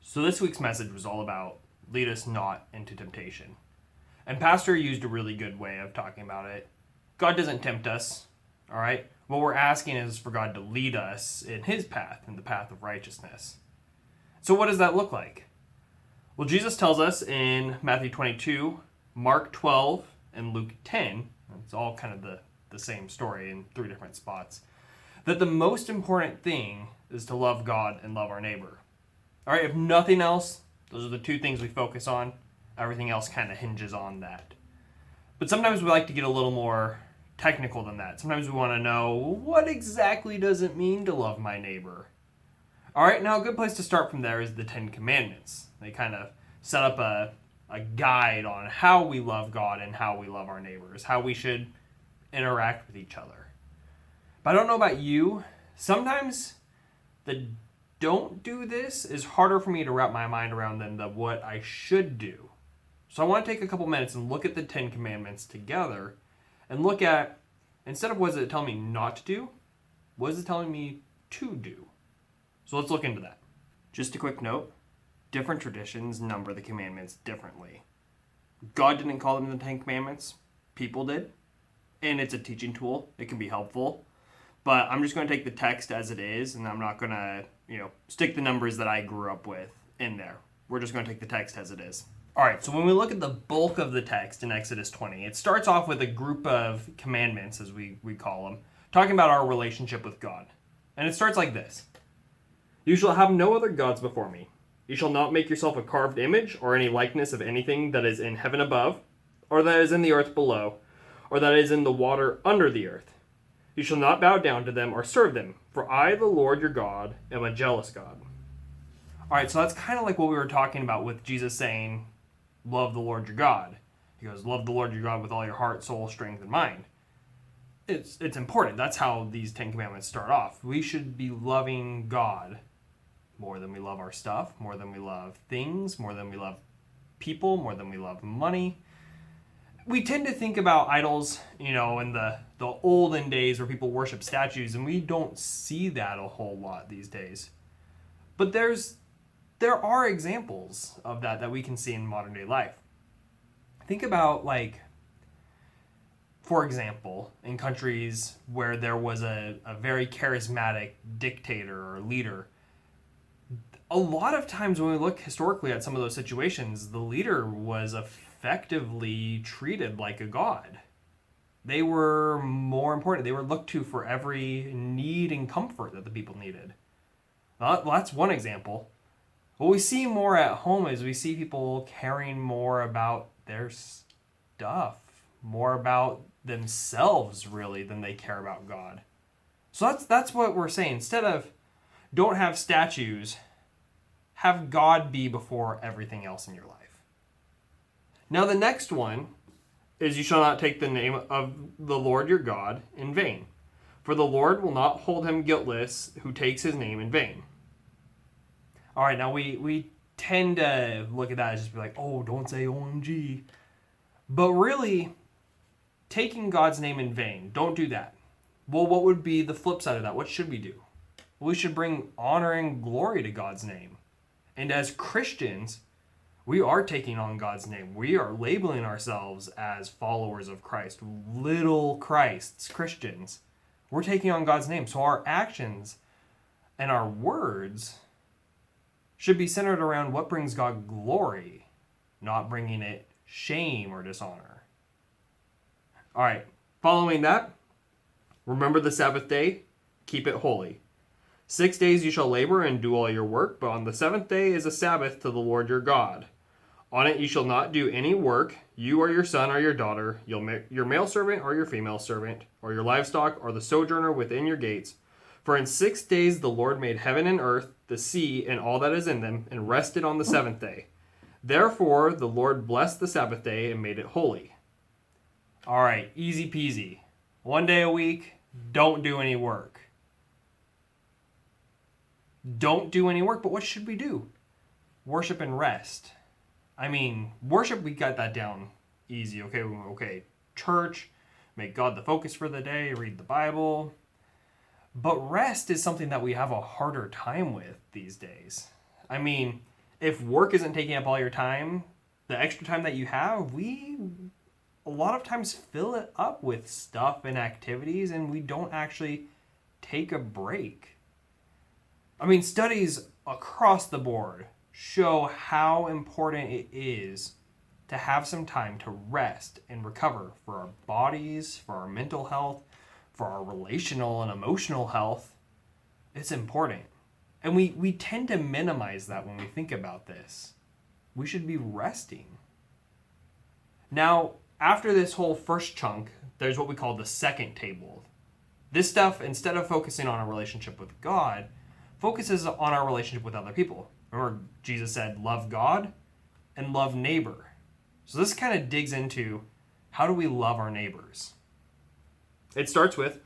So this week's message was all about lead us not into temptation. And Pastor used a really good way of talking about it. God doesn't tempt us, all right? What we're asking is for God to lead us in his path, in the path of righteousness. So what does that look like? Well, Jesus tells us in Matthew 22, Mark 12, and Luke 10, it's all kind of the same story in three different spots, that the most important thing is to love God and love our neighbor. All right, if nothing else, those are the two things we focus on. Everything else kind of hinges on that. But sometimes we like to get a little more technical than that. Sometimes we want to know, what exactly does it mean to love my neighbor? All right, now a good place to start from there is the Ten Commandments. They kind of set up a guide on how we love God and how we love our neighbors, how we should interact with each other. But I don't know about you, sometimes the don't do this is harder for me to wrap my mind around than the what I should do. So I want to take a couple minutes and look at the Ten Commandments together and look at, instead of what is it telling me not to do, what is it telling me to do? So let's look into that. Just a quick note, different traditions number the commandments differently. God didn't call them the Ten Commandments, people did. And it's a teaching tool, it can be helpful. But I'm just going to take the text as it is, and I'm not going to, stick the numbers that I grew up with in there. We're just going to take the text as it is. All right, so when we look at the bulk of the text in Exodus 20, it starts off with a group of commandments, as we call them, talking about our relationship with God. And it starts like this. You shall have no other gods before me. You shall not make yourself a carved image or any likeness of anything that is in heaven above, or that is in the earth below, or that is in the water under the earth. You shall not bow down to them or serve them, for I, the Lord your God, am a jealous God. All right, so that's kind of like what we were talking about with Jesus saying, love the Lord your God. He goes, love the Lord your God with all your heart, soul, strength, and mind. It's important. That's how these Ten Commandments start off. We should be loving God more than we love our stuff, more than we love things, more than we love people, more than we love money. We tend to think about idols, in the olden days where people worship statues, and we don't see that a whole lot these days. But there are examples of that we can see in modern day life. Think about, for example, in countries where there was a very charismatic dictator or leader, a lot of times when we look historically at some of those situations, the leader was effectively treated like a god. They were more important. They were looked to for every need and comfort that the people needed. Well, that's one example. What we see more at home is we see people caring more about their stuff, more about themselves, really, than they care about God. So that's what we're saying. Instead of don't have statues, have God be before everything else in your life. Now the next one is you shall not take the name of the Lord your God in vain, for the Lord will not hold him guiltless who takes his name in vain. All right, now we tend to look at that as just be like, oh, don't say OMG. But really, taking God's name in vain, don't do that. Well, what would be the flip side of that? What should we do? Well, we should bring honor and glory to God's name. And as Christians, we are taking on God's name. We are labeling ourselves as followers of Christ, little Christs, Christians. We're taking on God's name. So our actions and our words should be centered around what brings God glory, not bringing it shame or dishonor. All right, following that, remember the Sabbath day, keep it holy. 6 days you shall labor and do all your work, but on the seventh day is a Sabbath to the Lord your God. On it you shall not do any work, you or your son or your daughter, your male servant or your female servant, or your livestock or the sojourner within your gates. For in 6 days the Lord made heaven and earth, the sea, and all that is in them, and rested on the seventh day. Therefore the Lord blessed the Sabbath day and made it holy. All right, easy peasy. 1 day a week, don't do any work. Don't do any work, but what should we do? Worship and rest. Worship, we got that down easy. Okay, church, make God the focus for the day, read the Bible. But rest is something that we have a harder time with these days. If work isn't taking up all your time, the extra time that you have, we a lot of times fill it up with stuff and activities, and we don't actually take a break. I mean, studies across the board show how important it is to have some time to rest and recover for our bodies, for our mental health, for our relational and emotional health. It's important. And we tend to minimize that when we think about this. We should be resting. Now, after this whole first chunk, there's what we call the second table. This stuff, instead of focusing on our relationship with God, focuses on our relationship with other people. Remember, Jesus said, love God and love neighbor. So this kind of digs into how do we love our neighbors? It starts with,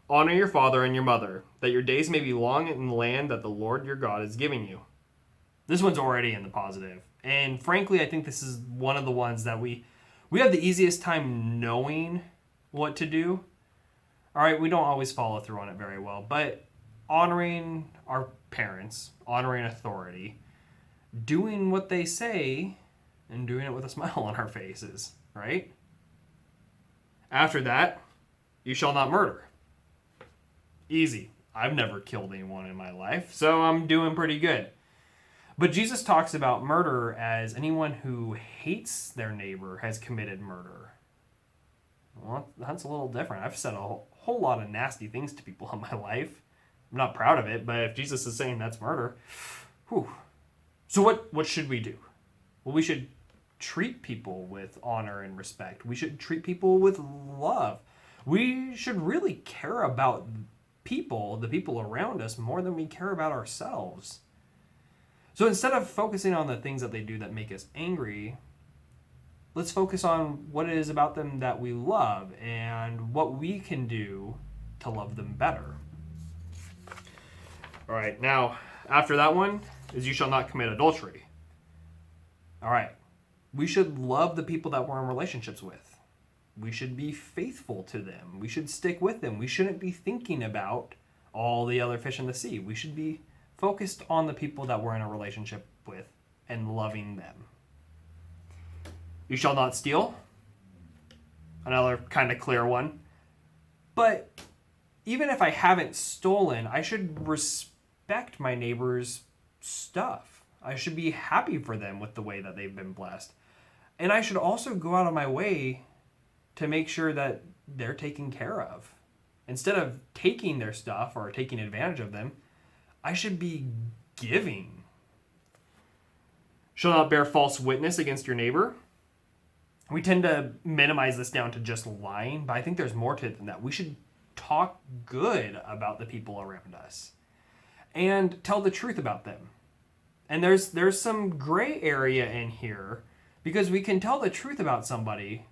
honor your father and your mother, that your days may be long in the land that the Lord your God is giving you. This one's already in the positive. And frankly, I think this is one of the ones that we have the easiest time knowing what to do. All right, we don't always follow through on it very well, but honoring our parents, honoring authority, doing what they say, and doing it with a smile on our faces, right? After that, you shall not murder. Easy. I've never killed anyone in my life, so I'm doing pretty good. But Jesus talks about murder as anyone who hates their neighbor has committed murder. Well, that's a little different. I've said a whole lot of nasty things to people in my life. I'm not proud of it, but if Jesus is saying that's murder, whew. So what should we do? Well, we should treat people with honor and respect. We should treat people with love. We should really care about people, the people around us, more than we care about ourselves. So instead of focusing on the things that they do that make us angry, let's focus on what it is about them that we love and what we can do to love them better. All right, now, after that one is you shall not commit adultery. All right, we should love the people that we're in relationships with. We should be faithful to them. We should stick with them. We shouldn't be thinking about all the other fish in the sea. We should be focused on the people that we're in a relationship with and loving them. You shall not steal. Another kind of clear one. But even if I haven't stolen, I should respect my neighbor's stuff. I should be happy for them with the way that they've been blessed. And I should also go out of my way to make sure that they're taken care of. Instead of taking their stuff or taking advantage of them, I should be giving. Shall not bear false witness against your neighbor. We tend to minimize this down to just lying, but I think there's more to it than that. We should talk good about the people around us and tell the truth about them. And there's some gray area in here because we can tell the truth about somebody,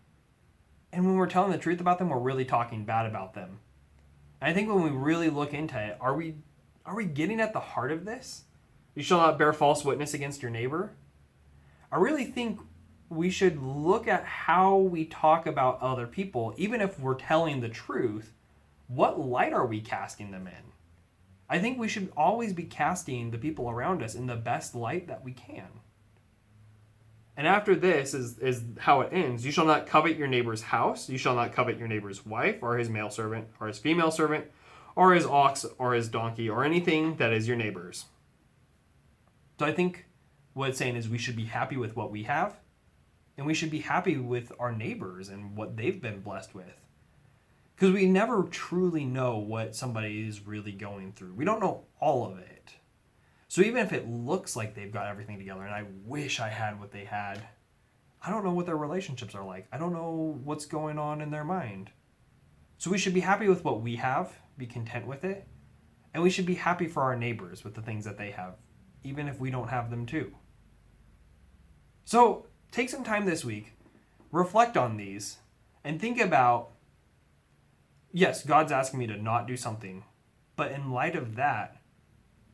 and when we're telling the truth about them, we're really talking bad about them. And I think when we really look into it, are we getting at the heart of this? You shall not bear false witness against your neighbor. I really think we should look at how we talk about other people, even if we're telling the truth. What light are we casting them in? I think we should always be casting the people around us in the best light that we can. And after this is how it ends. You shall not covet your neighbor's house. You shall not covet your neighbor's wife, or his male servant, or his female servant, or his ox, or his donkey, or anything that is your neighbor's. So I think what it's saying is we should be happy with what we have, and we should be happy with our neighbors and what they've been blessed with. Because we never truly know what somebody is really going through. We don't know all of it. So even if it looks like they've got everything together, and I wish I had what they had, I don't know what their relationships are like. I don't know what's going on in their mind. So we should be happy with what we have, be content with it, and we should be happy for our neighbors with the things that they have, even if we don't have them too. So take some time this week, reflect on these, and think about, yes, God's asking me to not do something, but in light of that,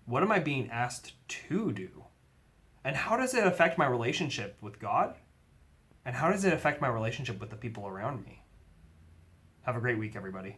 what am I being asked to do? And how does it affect my relationship with God? And how does it affect my relationship with the people around me? Have a great week, everybody.